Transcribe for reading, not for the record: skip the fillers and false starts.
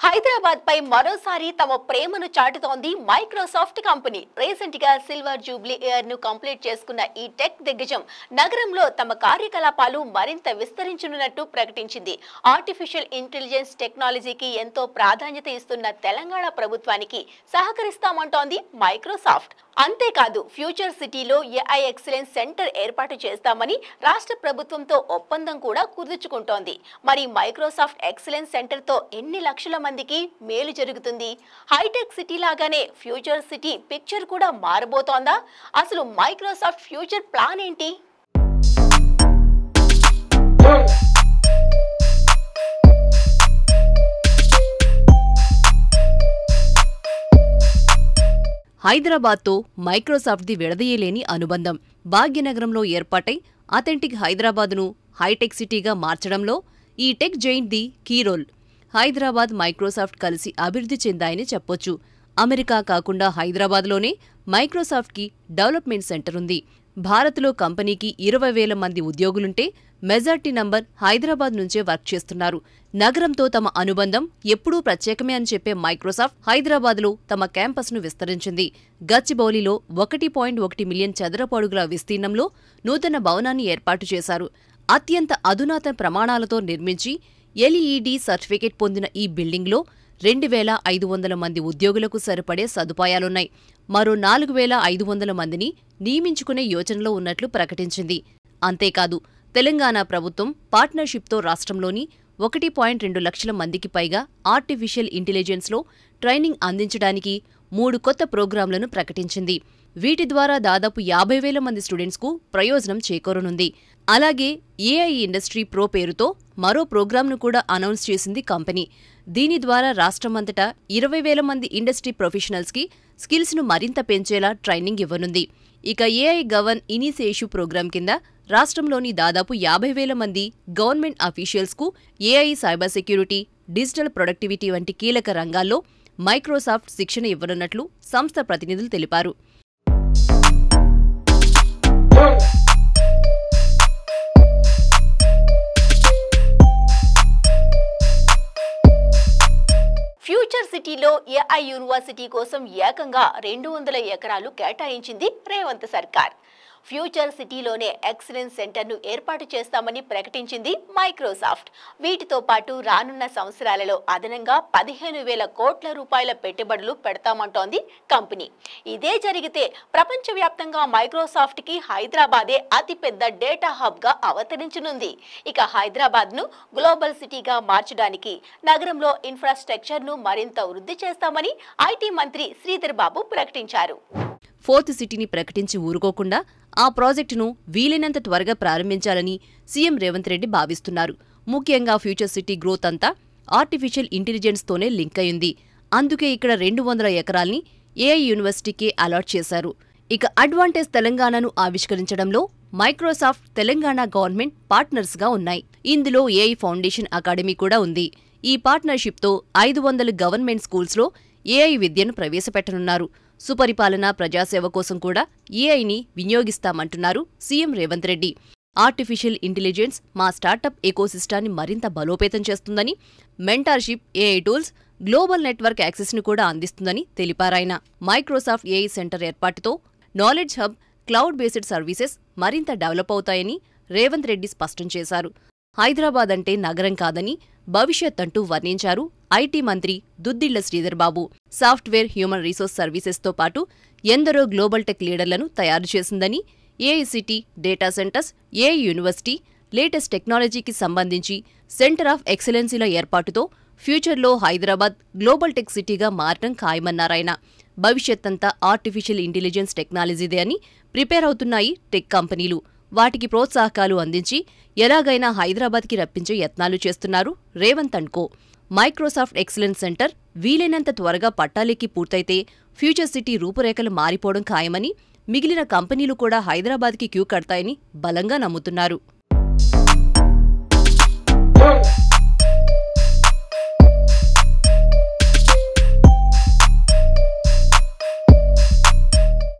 హైదరాబాద్ పై మరోసారి తమ ప్రేమను చాటుతోంది మైక్రోసాఫ్ట్ కంపెనీ. రీసెంట్ గా సిల్వర్ జూబ్లీ ఇయర్ ను కంప్లీట్ చేసుకున్న ఈ టెక్ దిగ్గజం నగరంలో తమ కార్యకలాపాలు మరింత విస్తరించనున్నట్టు ప్రకటించింది. ఆర్టిఫిషియల్ ఇంటెలిజెన్స్ టెక్నాలజీకి ఎంతో ప్రాధాన్యత ఇస్తున్న తెలంగాణ ప్రభుత్వానికి సహకరిస్తామంటోంది మైక్రోసాఫ్ట్. అంతేకాదు ఫ్యూచర్ సిటీలో ఏఐ ఎక్సలెన్స్ సెంటర్ ఏర్పాటు చేస్తామని రాష్ట్ర ప్రభుత్వంతో ఒప్పందం కూడా కుదుర్చుకుంటోంది. మరి మైక్రోసాఫ్ట్ ఎక్సలెన్స్ సెంటర్ తో ఎన్ని లక్షల మందికి మేలు జరుగుతుంది? హైటెక్ సిటీ లాగానే ఫ్యూచర్ సిటీ పిక్చర్ కూడా మారబోతోందా? అసలు మైక్రోసాఫ్ట్ ఫ్యూచర్ ప్లాన్ ఏంటి? హైదరాబాద్తో మైక్రోసాఫ్ట్ది విడదీయలేని అనుబంధం. భాగ్యనగరంలో ఏర్పాటై అథెంటిక్ హైదరాబాద్ను హైటెక్ సిటీగా మార్చడంలో ఈ టెక్ జైంట్ది కీ రోల్. హైదరాబాద్, మైక్రోసాఫ్ట్ కలిసి అభివృద్ధి చెందాయని చెప్పొచ్చు. అమెరికా కాకుండా హైదరాబాద్లోనే మైక్రోసాఫ్ట్కి డెవలప్మెంట్ సెంటర్ ఉంది. భారత్లో కంపెనీకి 20,000 మంది ఉద్యోగులుంటే మెజార్టీ నంబర్ హైదరాబాద్ నుంచే వర్క్ చేస్తున్నారు. నగరంతో తమ అనుబంధం ఎప్పుడూ ప్రత్యేకమే అని చెప్పే మైక్రోసాఫ్ట్ హైదరాబాద్లో తమ క్యాంపస్ను విస్తరించింది. గచ్చిబౌలిలో 1.1 మిలియన్ చదరపు అడుగుల విస్తీర్ణంలో నూతన భవనాన్ని ఏర్పాటు చేశారు. అత్యంత అధునాతన ప్రమాణాలతో నిర్మించి ఎల్ఈడీ సర్టిఫికేట్ పొందిన ఈ బిల్డింగ్లో 2,500 మంది ఉద్యోగులకు సరిపడే సదుపాయాలున్నాయి. మరో 4,500 మందిని నియమించుకునే యోచనలో ఉన్నట్లు ప్రకటించింది. అంతేకాదు తెలంగాణ ప్రభుత్వం పార్ట్నర్షిప్తో రాష్ట్రంలోని 1.2 లక్షల మందికి పైగా ఆర్టిఫిషియల్ ఇంటెలిజెన్స్లో ట్రైనింగ్ అందించడానికి 3 కొత్త ప్రోగ్రాంలను ప్రకటించింది. వీటి ద్వారా దాదాపు 50,000 మంది స్టూడెంట్స్కు ప్రయోజనం చేకూరనుంది. అలాగే ఏఐ ఇండస్ట్రీ ప్రో పేరుతో మరో ప్రోగ్రాంను కూడా అనౌన్స్ చేసింది కంపెనీ. దీని ద్వారా రాష్ట్రమంతటా 20,000 మంది ఇండస్ట్రీ ప్రొఫెషనల్స్కి స్కిల్స్ను మరింత పెంచేలా ట్రైనింగ్ ఇవ్వనుంది. ఇక ఏఐ గవర్న్ ఇనిషియేటివ్ ప్రోగ్రాం కింద రాష్ట్రంలోని దాదాపు 50,000 మంది గవర్నమెంట్ అఫీషియల్స్కు AI, cyber security, digital productivity వంటి కీలక రంగాల్లో మైక్రోసాఫ్ట్ శిక్షణ ఇవ్వనున్నట్లు సంస్థ ప్రతినిధులు తెలిపారు. ఫ్యూచర్ సిటీలో ఏఐ యూనివర్సిటీ కోసం ఏకంగా 200 ఎకరాలు కేటాయించింది రేవంత్ సర్కార్. ఫ్యూచర్ సిటీలోనే ఎక్సలెన్స్ సెంటర్ను ఏర్పాటు చేస్తామని ప్రకటించింది మైక్రోసాఫ్ట్. వీటితో పాటు రానున్న సంవత్సరాలలో అదనంగా 15,000 కోట్ల రూపాయల పెట్టుబడులు పెడతామంటోంది కంపెనీ. ఇదే జరిగితే ప్రపంచవ్యాప్తంగా మైక్రోసాఫ్ట్కి హైదరాబాదే అతిపెద్ద డేటా హబ్గా అవతరించనుంది. ఇక హైదరాబాద్ను గ్లోబల్ సిటీగా మార్చడానికి నగరంలో ఇన్ఫ్రాస్ట్రక్చర్ను మరింత వృద్ధి చేస్తామని ఐటీ మంత్రి శ్రీధర్ బాబు ప్రకటించారు. ఫోర్త్ సిటీని ప్రకటించి ఊరుకోకుండా ఆ ప్రాజెక్టును వీలైనంత త్వరగా ప్రారంభించాలని సీఎం రేవంత్ రెడ్డి భావిస్తున్నారు. ముఖ్యంగా ఫ్యూచర్ సిటీ గ్రోత్ అంతా ఆర్టిఫిషియల్ ఇంటెలిజెన్స్తోనే లింక్ అయింది. అందుకే ఇక్కడ 200 ఎకరాల్ని ఏఐ యూనివర్సిటీకే అలాట్ చేశారు. ఇక అడ్వాంటేజ్ తెలంగాణను ఆవిష్కరించడంలో మైక్రోసాఫ్ట్, తెలంగాణ గవర్నమెంట్ పార్ట్నర్స్గా ఉన్నాయి. ఇందులో ఏఐ ఫౌండేషన్ అకాడమీ కూడా ఉంది. ఈ పార్ట్నర్షిప్తో 500 గవర్నమెంట్ స్కూల్స్లో ఏఐ విద్యను ప్రవేశపెట్టనున్నారు. సుపరిపాలన, ప్రజాసేవ కోసం కూడా ఏఐని వినియోగిస్తామంటున్నారు CM Revanth Reddy. Artificial intelligence మా స్టార్టప్ ఎకోసిస్టాన్ని మరింత బలోపేతం చేస్తుందని, mentorship, AI tools, global network యాక్సెస్ను కూడా అందిస్తుందని తెలిపారాయన. మైక్రోసాఫ్ట్ ఏఐ సెంటర్ ఏర్పాటుతో knowledge hub, cloud based services మరింత డెవలప్ అవుతాయని రేవంత్ రెడ్డి స్పష్టం చేశారు. హైదరాబాద్ అంటే నగరం కాదని భవిష్యత్ అంటూ వర్ణించారు ఐటీ మంత్రి Duddilla Sridhar Babu. Software, human resource సర్వీసెస్తో పాటు ఎందరో గ్లోబల్ టెక్ లీడర్లను తయారు చేసిందని, AI city, data centres, AI university, latest టెక్నాలజీకి సంబంధించి సెంటర్ ఆఫ్ ఎక్సలెన్సీల ఏర్పాటుతో ఫ్యూచర్లో హైదరాబాద్ గ్లోబల్ టెక్ సిటీగా మారటం ఖాయమన్నారాయన. భవిష్యత్తంతా ఆర్టిఫిషియల్ ఇంటెలిజెన్స్ టెక్నాలజీదే అని ప్రిపేర్ అవుతున్నాయి టెక్ కంపెనీలు. వాటికి ప్రోత్సాహకాలు అందించి ఎలాగైనా హైదరాబాద్కి రప్పించే యత్నాలు చేస్తున్నారు Revanth and co. Microsoft excellence centre వీలైనంత త్వరగా పట్టాలెక్కి పూర్తయితే ఫ్యూచర్ సిటీ రూపురేఖలు మారిపోవడం ఖాయమని, మిగిలిన కంపెనీలు కూడా హైదరాబాద్కి క్యూ కడతాయని బలంగా నమ్ముతున్నారు.